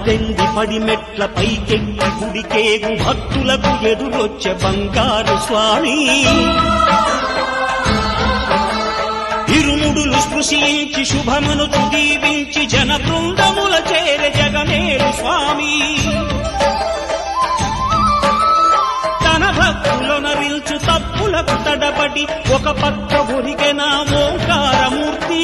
18 పడిమెట్ల పైకెక్కి గుడికేగు భక్తులకు ఎదురొచ్చే బంగారు స్వామి ఇరుముడులు స్పృశించి శుభమును దీవించి జన బృందముల చేరే జగమేలు స్వామి తన భక్తులను నిల్చు తప్పులకు తడబడి ఒక పక్క ఒరిగెన ఓంకారమూర్తి